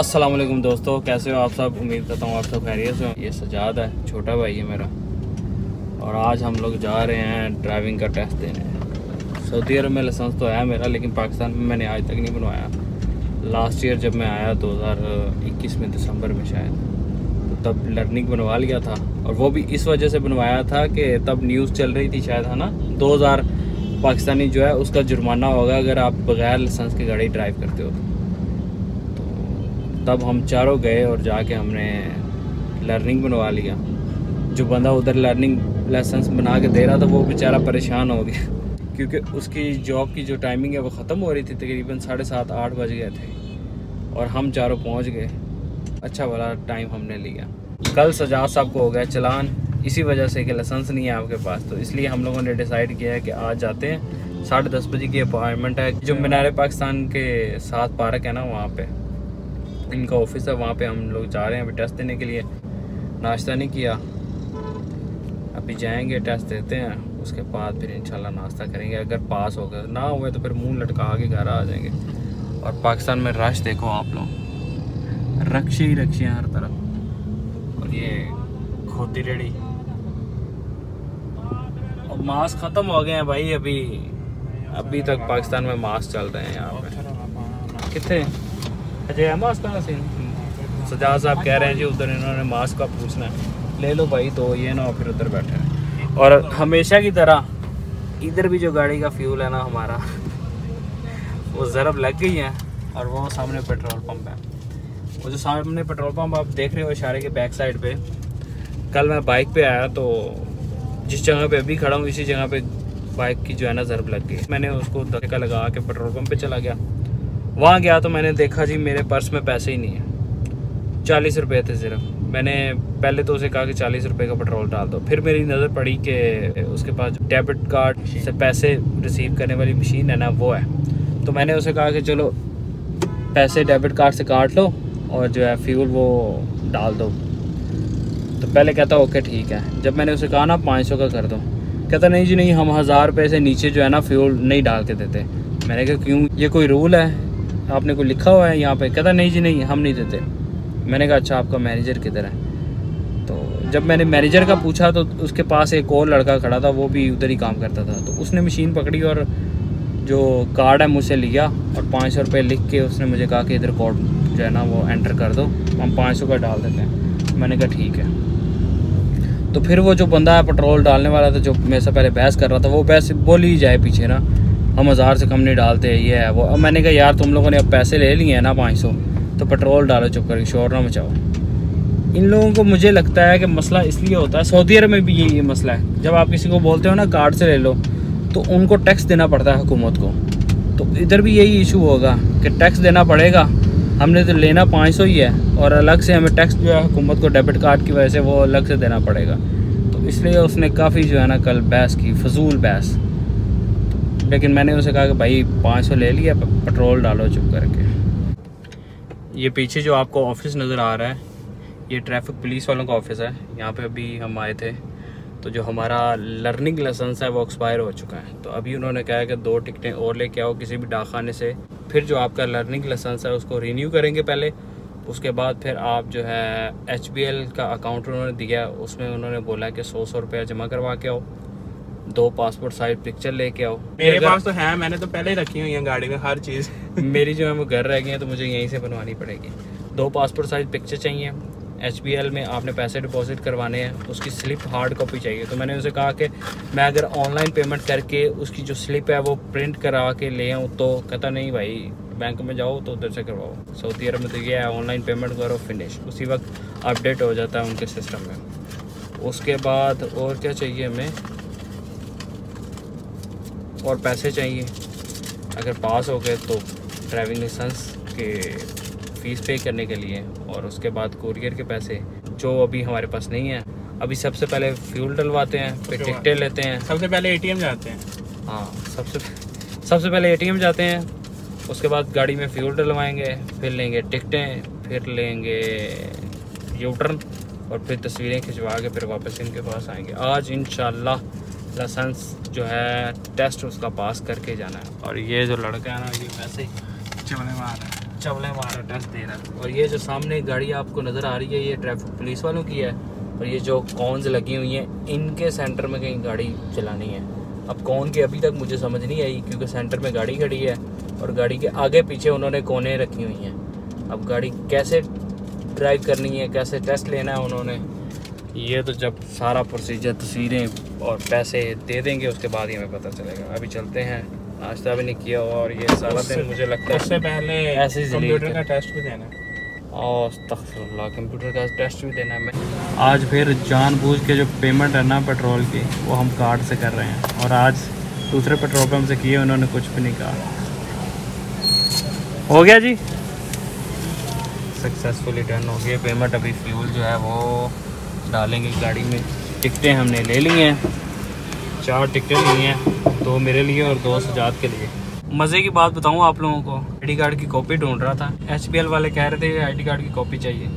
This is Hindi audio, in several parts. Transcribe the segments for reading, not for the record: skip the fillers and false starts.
अस्सलाम वालेकुम दोस्तों, कैसे हो आप सब। उम्मीद करता हूँ आप सब खैरियत से हो। ये सजाद है, छोटा भाई है मेरा, और आज हम लोग जा रहे हैं ड्राइविंग का टेस्ट देने। सऊदी अरब में लाइसेंस तो है मेरा, लेकिन पाकिस्तान में मैंने आज तक नहीं बनवाया। लास्ट ईयर जब मैं आया 2021 में दिसंबर में शायद, तो तब लर्निंग बनवा लिया था। और वो भी इस वजह से बनवाया था कि तब न्यूज़ चल रही थी शायद, है ना, 2000 पाकिस्तानी जो है उसका जुर्माना होगा अगर आप बगैर लाइसेंस की गाड़ी ड्राइव करते हो। तब हम चारों गए और जाके हमने लर्निंग बनवा लिया। जो बंदा उधर लर्निंग लाइसेंस बना के दे रहा था वो बेचारा परेशान हो गया, क्योंकि उसकी जॉब की जो टाइमिंग है वो ख़त्म हो रही थी, तकरीबन 7:30-8 बज गए थे और हम चारों पहुंच गए। अच्छा वाला टाइम हमने लिया। कल सजाद साहब को हो गया चलान, इसी वजह से कि लाइसेंस नहीं है आपके पास, तो इसलिए हम लोगों ने डिसाइड किया है कि आज जाते हैं। 10:30 बजे की अपॉइंटमेंट है। जो मीनार पाकिस्तान के साथ पार्क है ना, वहाँ पे इनका ऑफिस है, वहाँ पे हम लोग जा रहे हैं अभी टेस्ट देने के लिए। नाश्ता नहीं किया, अभी जाएंगे टेस्ट देते हैं, उसके बाद फिर इंशाल्लाह नाश्ता करेंगे। अगर पास हो गए, ना हुए तो फिर मुंह लटका के घर आ जाएंगे। और पाकिस्तान में रश देखो आप लोग, रक्षे ही रक्षे हैं हर तरफ। और ये खोती रेडी, और मास्क ख़त्म हो गए हैं भाई। अभी तक पाकिस्तान में मास्क चल रहे हैं यहाँ पे। कितने अजय है मास्क का सीन। सजाद साहब कह रहे हैं जी उधर इन्होंने मास्क का पूछना है, ले लो भाई, तो ये ना फिर उधर बैठे हैं। और हमेशा की तरह इधर भी जो गाड़ी का फ्यूल है ना हमारा, वो ज़रब लग गई है। और वो सामने पेट्रोल पंप है, वो जो सामने पेट्रोल पंप आप देख रहे हो इशारे के बैक साइड पे। कल मैं बाइक पे आया तो जिस जगह पे अभी खड़ा हूँ इसी जगह पे बाइक की जो है ना ज़रब लग गई। मैंने उसको धक्का लगा के पेट्रोल पंप पे चला गया। वहाँ गया तो मैंने देखा जी मेरे पर्स में पैसे ही नहीं है, 40 रुपये थे सिर्फ। मैंने पहले तो उसे कहा कि 40 रुपये का पेट्रोल डाल दो, फिर मेरी नज़र पड़ी कि उसके पास डेबिट कार्ड से पैसे रिसीव करने वाली मशीन है ना, वो है। तो मैंने उसे कहा कि चलो पैसे डेबिट कार्ड से काट लो और जो है फ्यूल वो डाल दो। तो पहले कहता ओके ठीक है। जब मैंने उसे कहा ना 500 का कर दो, कहता नहीं जी नहीं, हम 1000 रुपये से नीचे जो है ना फ्यूल नहीं डाल के देते। मैंने कहा क्यों, ये कोई रूल है, आपने कोई लिखा हुआ है यहाँ पे? कहता नहीं जी नहीं, हम नहीं देते। मैंने कहा अच्छा आपका मैनेजर किधर है? तो जब मैंने मैनेजर का पूछा तो उसके पास एक और लड़का खड़ा था, वो भी उधर ही काम करता था। तो उसने मशीन पकड़ी और जो कार्ड है मुझसे लिया और 500 रुपये लिख के उसने मुझे कहा कि इधर कोड जो है ना वो एंटर कर दो, हम 500 का डाल देते हैं। मैंने कहा ठीक है। तो फिर वो जो बंदा है पेट्रोल डालने वाला था, जो मेरे से पहले बहस कर रहा था, वो बहस बोल ही जाए पीछे ना, हम 1000 से कम नहीं डालते, ये है वो। अब मैंने कहा यार तुम लोगों ने अब पैसे ले लिए हैं ना 500, तो पेट्रोल डालो, चुप करके शोर ना मचाओ। इन लोगों को मुझे लगता है कि मसला इसलिए होता है, सऊदी अरब में भी यही मसला है। जब आप किसी को बोलते हो ना कार्ड से ले लो, तो उनको टैक्स देना पड़ता है हुकूमत को। तो इधर भी यही इशू होगा कि टैक्स देना पड़ेगा। हमने तो लेना 500 ही है और अलग से हमें टैक्स जो है हुकूमत को डेबिट कार्ड की वजह से वो अलग से देना पड़ेगा। तो इसलिए उसने काफ़ी जो है ना कल बहस की, फजूल बहस। लेकिन मैंने उसे कहा कि भाई 500 ले लिया, पेट्रोल डालो चुप करके। ये पीछे जो आपको ऑफिस नज़र आ रहा है, ये ट्रैफिक पुलिस वालों का ऑफिस है। यहाँ पे अभी हम आए थे, तो जो हमारा लर्निंग लाइसेंस है वो एक्सपायर हो चुका है। तो अभी उन्होंने कहा है कि 2 टिकटें और लेके आओ किसी भी डाकखाने से, फिर जो आपका लर्निंग लाइसेंस है उसको रिन्यू करेंगे पहले। उसके बाद फिर आप जो है HBL का अकाउंट उन्होंने दिया, उसमें उन्होंने बोला है कि 100 रुपया जमा करवा के आओ, 2 पासपोर्ट साइज पिक्चर लेके आओ। मेरे पास तो है, मैंने तो पहले ही रखी हुई है गाड़ी में हर चीज़। मेरी जो है वो घर रह गई है, तो मुझे यहीं से बनवानी पड़ेगी। 2 पासपोर्ट साइज पिक्चर चाहिए। HBL में आपने पैसे डिपॉजिट करवाने हैं, उसकी स्लिप हार्ड कॉपी चाहिए। तो मैंने उसे कहा कि मैं अगर ऑनलाइन पेमेंट करके उसकी जो स्लिप है वो प्रिंट करा के ले आऊँ, तो कहता नहीं भाई बैंक में जाओ तो उधर से करवाओ। सऊदी अरब में तो ये है ऑनलाइन पेमेंट करो, फिनिश, उसी वक्त अपडेट हो जाता है उनके सिस्टम में। उसके बाद और क्या चाहिए हमें, और पैसे चाहिए। अगर पास हो गए तो ड्राइविंग लाइसेंस के फ़ीस पे करने के लिए, और उसके बाद कुरियर के पैसे जो अभी हमारे पास नहीं है। अभी सबसे पहले फ्यूल डलवाते हैं, फिर टिकटें लेते हैं। सबसे पहले ATM जाते हैं। हाँ, सबसे पहले ATM जाते हैं, उसके बाद गाड़ी में फ्यूल डलवाएंगे, फिर लेंगे टिकटें, फिर लेंगे यूटर्न, और फिर तस्वीरें खिंचवा के फिर वापस इनके पास आएंगे। आज इंशाल्लाह लाइसेंस जो है टेस्ट उसका पास करके जाना है। और ये जो लड़का है ना, ये वैसे ही चलने में आ रहा है। बच्चा वाला हमारा टेस्ट दे रहा है। और ये जो सामने गाड़ी आपको नज़र आ रही है ये ट्रैफिक पुलिस वालों की है। और ये जो कॉन्स लगी हुई हैं इनके सेंटर में कहीं गाड़ी चलानी है। अब कौन की अभी तक मुझे समझ नहीं आई, क्योंकि सेंटर में गाड़ी खड़ी है और गाड़ी के आगे पीछे उन्होंने कोने रखी हुई हैं। अब गाड़ी कैसे ड्राइव करनी है, कैसे टेस्ट लेना है उन्होंने, ये तो जब सारा प्रोसीजर तस्वीरें और पैसे दे देंगे उसके बाद ही हमें पता चलेगा। अभी चलते हैं, नाश्ता भी नहीं किया और ये सारा दिन मुझे लगता है उससे पहले ऐसे कंप्यूटर का टेस्ट भी देना है। और अस्तगफुरुल्लाह, कंप्यूटर का टेस्ट भी देना है। मैं आज फिर जानबूझ के जो पेमेंट है ना पेट्रोल की वो हम कार्ड से कर रहे हैं। और आज दूसरे पेट्रोल पंप से किए उन्होंने कुछ भी नहीं कहा। हो गया जी, सक्सेसफुली डन हो गया पेमेंट। अभी फ्यूल जो है वो डालेंगे गाड़ी में। टिकटें हमने ले ली हैं, 4 टिकटें ली हैं, 2 मेरे लिए और 2 सजाद के लिए। मज़े की बात बताऊँ आप लोगों को, आईडी कार्ड की कॉपी ढूंढ रहा था। HBL वाले कह रहे थे आईडी कार्ड की कॉपी चाहिए,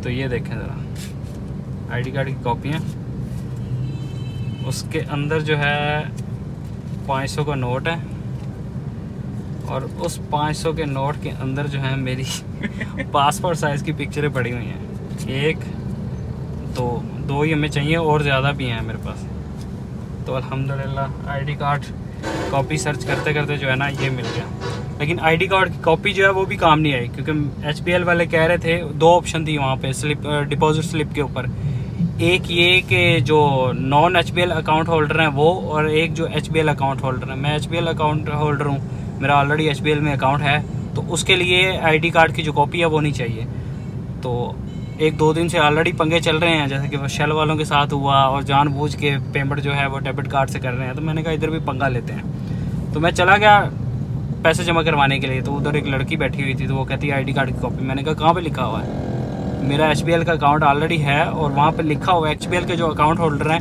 तो ये देखें ज़रा आईडी कार्ड की कॉपी है। उसके अंदर जो है 500 का नोट है और उस 500 के नोट के अंदर जो है मेरी पासपोर्ट साइज़ की पिक्चरें पड़ी हुई हैं। 1 2 ही हमें चाहिए और ज़्यादा भी हैं मेरे पास। तो अल्हम्दुलिल्लाह आईडी कार्ड कॉपी सर्च करते करते जो है ना ये मिल गया। लेकिन आईडी कार्ड की कॉपी जो है वो भी काम नहीं आई, क्योंकि HBL वाले कह रहे थे 2 ऑप्शन थी वहाँ पे स्लिप, डिपॉजिट स्लिप के ऊपर। एक ये कि जो नॉन HBL अकाउंट होल्डर हैं वो, और एक जो HBL अकाउंट होल्डर है। मैं HBL अकाउंट होल्डर हूँ, मेरा ऑलरेडी HBL में अकाउंट है, तो उसके लिए आईडी कार्ड की जो कॉपी है वो नहीं चाहिए। तो 1-2 दिन से ऑलरेडी पंगे चल रहे हैं, जैसे कि वो शेल वालों के साथ हुआ और जानबूझ के पेमेंट जो है वो डेबिट कार्ड से कर रहे हैं। तो मैंने कहा इधर भी पंगा लेते हैं। तो मैं चला गया पैसे जमा करवाने के लिए, तो उधर एक लड़की बैठी हुई थी, तो वो कहती है आईडी कार्ड की कॉपी। मैंने कहा कहाँ पे लिखा हुआ है? मेरा HBL का अकाउंट ऑलरेडी है और वहाँ पे लिखा हुआ है HBL के जो अकाउंट होल्डर हैं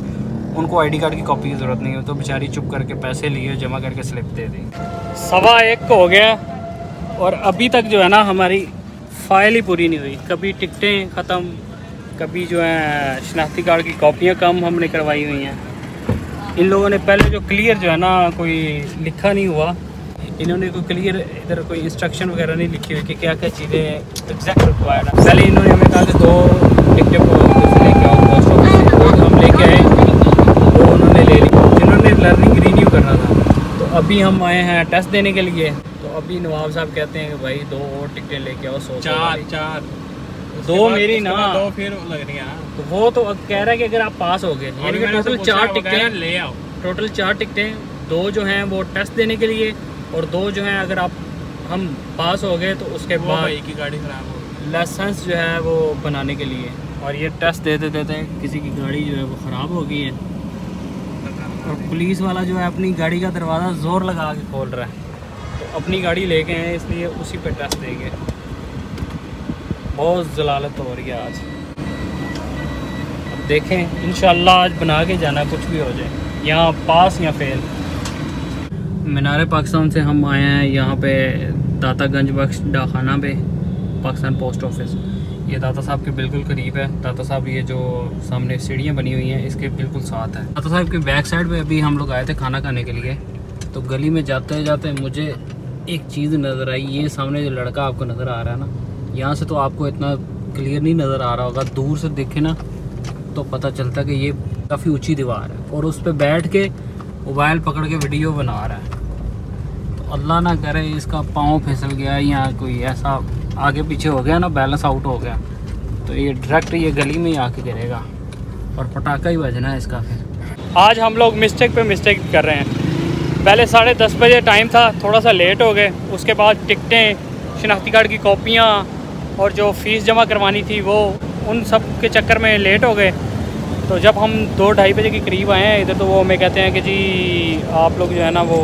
उनको आईडी कार्ड की कॉपी की ज़रूरत नहीं है। तो बेचारी चुप करके पैसे लिए, जमा करके स्लिप दे दी। 1:15 हो गया और अभी तक जो है ना हमारी फ़ाइल ही पूरी नहीं हुई। कभी टिकटें ख़त्म, कभी जो है शनाख्ती कार्ड की कॉपियाँ कम हमने करवाई हुई हैं। इन लोगों ने पहले जो क्लियर जो है ना कोई लिखा नहीं हुआ, इन्होंने कोई क्लियर इधर कोई इंस्ट्रक्शन वगैरह नहीं लिखी हुई कि क्या क्या चीज़ें एग्जैक्ट रिक्वायर्ड है। पहले इन्होंने हमें कहा कि 2 टिकटें लेके आओ पोस्ट ऑफिस से, वो हम लेके आए, वो उन्होंने ले ली। जिन्होंने लर्निंग रीन्यू करना था, तो अभी हम आए हैं टेस्ट देने के लिए। तो अभी नवाब साहब कहते हैं कि भाई 2 और टिकटें लेके आओ। 4 2 मेरी ना 2 फिर लग रही है ना। तो वो तो कह रहा है कि अगर आप पास हो गए, यानी कि टोटल 4 टिकटें ले आओ। टोटल 4 टिकटें, 2 जो हैं वो टेस्ट देने के लिए और 2 जो हैं अगर हम पास हो गए तो उसके बाद भाई की गाड़ी खराब हो गई, लाइसेंस जो है वो बनाने के लिए। और ये टेस्ट देते देते किसी की गाड़ी जो है वो ख़राब हो गई है और पुलिस वाला जो है अपनी गाड़ी का दरवाज़ा ज़ोर लगा के खोल रहा है। तो अपनी गाड़ी लेके आए इसलिए उसी पे टेस्ट देंगे। बहुत जलालत हो रही है आज। अब देखें इंशाल्लाह आज बना के जाना, कुछ भी हो जाए, यहाँ पास या फेल। मीनार पाकिस्तान से हम आए हैं यहाँ पे दातागंज बख्श डाखाना पे, पाकिस्तान पोस्ट ऑफिस। ये दाता साहब के बिल्कुल करीब है। दाता साहब ये जो सामने सीढ़ियाँ बनी हुई हैं इसके बिल्कुल साथ है। दाता साहब के बैक साइड पे अभी हम लोग आए थे खाना खाने के लिए। तो गली में जाते जाते मुझे एक चीज़ नज़र आई। ये सामने जो लड़का आपको नज़र आ रहा है ना, यहाँ से तो आपको इतना क्लियर नहीं नज़र आ रहा होगा, दूर से देखे ना तो पता चलता कि ये काफ़ी ऊंची दीवार है और उस पर बैठ के मोबाइल पकड़ के वीडियो बना रहा है। तो अल्लाह ना करे इसका पाँव फिसल गया या कोई ऐसा आगे पीछे हो गया ना, बैलेंस आउट हो गया, तो ये डायरेक्ट ये गली में ही आके गिरेगा और पटाखा ही बजना है इसका। फिर आज हम लोग मिस्टेक पे मिस्टेक कर रहे हैं। पहले 10:30 बजे टाइम था, थोड़ा सा लेट हो गए। उसके बाद टिकटें, शनाख्ती कार्ड की कॉपियाँ और जो फ़ीस जमा करवानी थी वो, उन सब के चक्कर में लेट हो गए। तो जब हम 2-2:30 बजे के करीब आए हैं इधर, तो वो हमें कहते हैं कि जी आप लोग जो है ना वो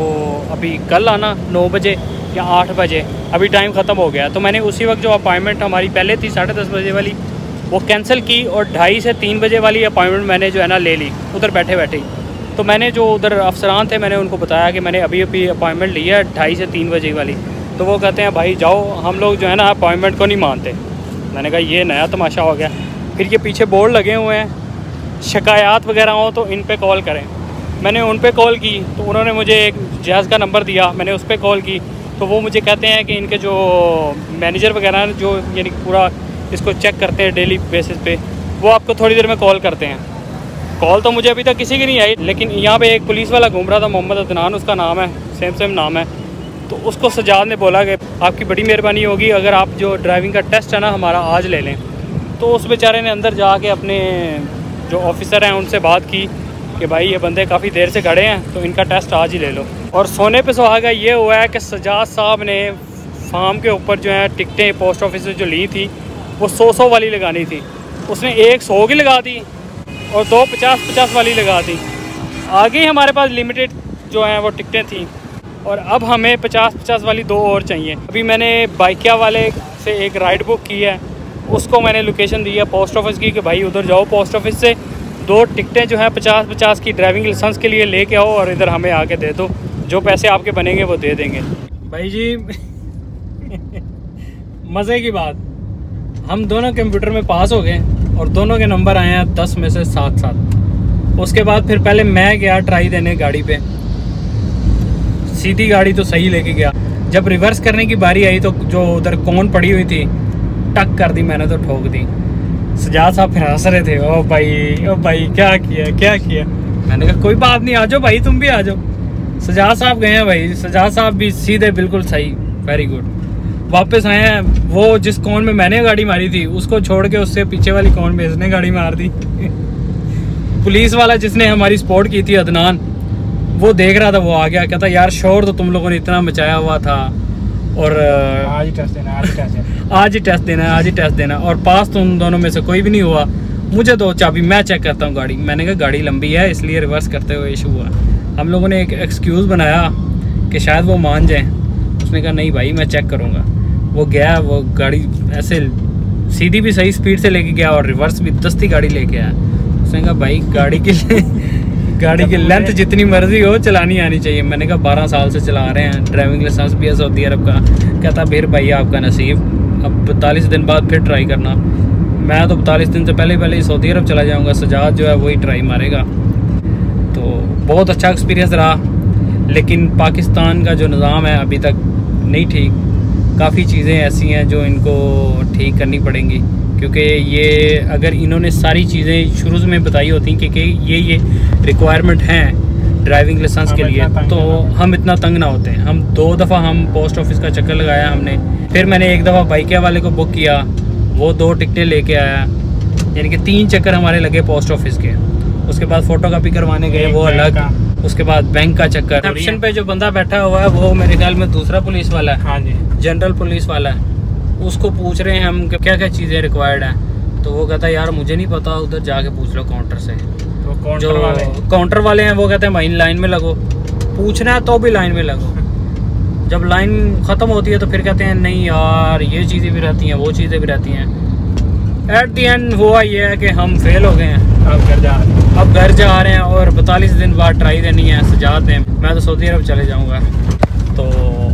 अभी कल आना 9 बजे या 8 बजे, अभी टाइम ख़त्म हो गया। तो मैंने उसी वक्त जो अपॉइंटमेंट हमारी पहले थी 10:30 बजे वाली वो कैंसिल की और 2:30 से 3 बजे वाली अपॉइंटमेंट मैंने जो है ना ले ली उधर बैठे बैठे ही। तो मैंने जो उधर अफसरान थे मैंने उनको बताया कि मैंने अभी अभी अपॉइंटमेंट ली है 2:30 से 3 बजे वाली। तो वो कहते हैं भाई जाओ, हम लोग जो है ना अपॉइंटमेंट को नहीं मानते। मैंने कहा ये नया तमाशा हो गया। फिर ये पीछे बोर्ड लगे हुए हैं, शिकायत वगैरह हो तो इन पे कॉल करें। मैंने उन पे कॉल की तो उन्होंने मुझे एक जहाज़ का नंबर दिया, मैंने उस पर कॉल की। तो वो मुझे कहते हैं कि इनके जो मैनेजर वगैरह हैं जो यानी पूरा इसको चेक करते हैं डेली बेसिस पे, वो आपको थोड़ी देर में कॉल करते हैं। कॉल तो मुझे अभी तक किसी की नहीं आई, लेकिन यहाँ पे एक पुलिस वाला घूम रहा था, मोहम्मद अदनान उसका नाम है, सेम नाम है। तो उसको सजाद ने बोला कि आपकी बड़ी मेहरबानी होगी अगर आप जो ड्राइविंग का टेस्ट है ना हमारा आज ले लें। तो उस बेचारे ने अंदर जाके अपने जो ऑफिसर हैं उनसे बात की कि भाई ये बंदे काफ़ी देर से खड़े हैं तो इनका टेस्ट आज ही ले लो। और सोने पे सुहागा ये हुआ है कि सजाद साहब ने फार्म के ऊपर जो है टिकटें पोस्ट ऑफिस से जो ली थी वो 100 वाली लगानी थी, उसने एक 100 की लगा दी और 2 50 वाली लगा दी। आगे ही हमारे पास लिमिटेड जो हैं वो टिकटें थी और अब हमें 50 वाली 2 और चाहिए। अभी मैंने बाइकिया वाले से एक राइड बुक की है, उसको मैंने लोकेशन दी है पोस्ट ऑफिस की कि भाई उधर जाओ पोस्ट ऑफिस से 2 टिकटें जो हैं 50 की ड्राइविंग लाइसेंस के लिए लेके आओ और इधर हमें आके दे दो, जो पैसे आपके बनेंगे वो दे देंगे। भाई जी मज़े की बात, हम दोनों कंप्यूटर में पास हो गए और दोनों के नंबर आए हैं 10 में से 7। उसके बाद फिर पहले मैं गया ट्राई देने गाड़ी पे, सीधी गाड़ी तो सही लेके गया। जब रिवर्स करने की बारी आई तो जो उधर कौन पड़ी हुई थी टक कर दी मैंने, तो ठोक दी। सजाद साहब फिर हंस रहे थे, ओ भाई क्या किया। मैंने कहा कोई बात नहीं, आ जाओ भाई तुम भी आ जाओ। सजाद साहब गए हैं भाई, सजाद साहब भी सीधे बिल्कुल सही, वेरी गुड। वापस आए हैं, वो जिस कौन में मैंने गाड़ी मारी थी उसको छोड़ के उससे पीछे वाली कौन में इसने गाड़ी मार दी। पुलिस वाला जिसने हमारी सपोर्ट की थी अदनान, वो देख रहा था, वो आ गया, कहता यार शोर तो तुम लोगों ने इतना मचाया हुआ था और आज ही टेस्ट देना आज ही टेस्ट देना और पास तो उन दोनों में से कोई भी नहीं हुआ। मुझे दो चाबी, मैं चेक करता हूँ गाड़ी। मैंने कहा गाड़ी लंबी है इसलिए रिवर्स करते हुए इशू हुआ। हम लोगों ने एक एक्सक्यूज़ बनाया कि शायद वो मान जाए। उसने कहा नहीं भाई मैं चेक करूँगा। वो गया, वो गाड़ी ऐसे सीधी भी सही स्पीड से लेके गया और रिवर्स भी दस्ती गाड़ी लेके आया। उसने कहा भाई गाड़ी की लेंथ जितनी मर्जी हो चलानी आनी चाहिए। मैंने कहा 12 साल से चला रहे हैं, ड्राइविंग लाइसेंस भी है सऊदी अरब का। कहता फिर भाई आपका नसीब, अब 42 दिन बाद फिर ट्राई करना। मैं तो 42 दिन से पहले ही सऊदी अरब चला जाऊँगा, सजाद जो है वही ट्राई मारेगा। तो बहुत अच्छा एक्सपीरियंस रहा, लेकिन पाकिस्तान का जो निज़ाम है अभी तक नहीं ठीक। काफ़ी चीज़ें ऐसी हैं जो इनको ठीक करनी पड़ेंगी, क्योंकि ये अगर इन्होंने सारी चीज़ें शुरू में बताई होती कि ये रिक्वायरमेंट हैं ड्राइविंग लाइसेंस के लिए, तो हम इतना तंग ना होते हैं। हम 2 दफ़ा हम पोस्ट ऑफिस का चक्कर लगाया हमने, फिर मैंने एक दफ़ा बाइकिया वाले को बुक किया, वो 2 टिकटें लेके आया, यानी कि 3 चक्कर हमारे लगे पोस्ट ऑफिस के। उसके बाद फ़ोटो कापी करवाने गए, वो अलग। उसके बाद बैंक का चक्कर। रिसेप्शन पे जो बंदा बैठा हुआ है वो मेरे ख्याल में दूसरा पुलिस वाला है, हाँ जी, जनरल पुलिस वाला है। उसको पूछ रहे हैं हम कि क्या क्या चीज़ें रिक्वायर्ड हैं, तो वो कहता है यार मुझे नहीं पता, उधर जाके पूछ लो काउंटर से। तो जो काउंटर वाले हैं वो कहते हैं भाई लाइन में लगो, पूछना है तो भी लाइन में लगो। जब लाइन ख़त्म होती है तो फिर कहते हैं नहीं यार ये चीज़ें भी रहती हैं, वो चीज़ें भी रहती हैं। एट दी एंड हुआ ये है कि हम फेल हो गए हैं, अब घर जा रहे हैं और 42 दिन बाद ट्राई देनी है सजाद ने। मैं तो सऊदी अरब चले जाऊँगा। तो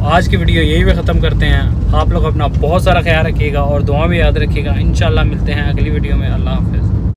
आज की वीडियो यही पे ख़त्म करते हैं। आप लोग अपना बहुत सारा ख्याल रखिएगा और दुआ में याद रखिएगा। इंशाल्लाह मिलते हैं अगली वीडियो में। अल्लाह हाफ़िज़।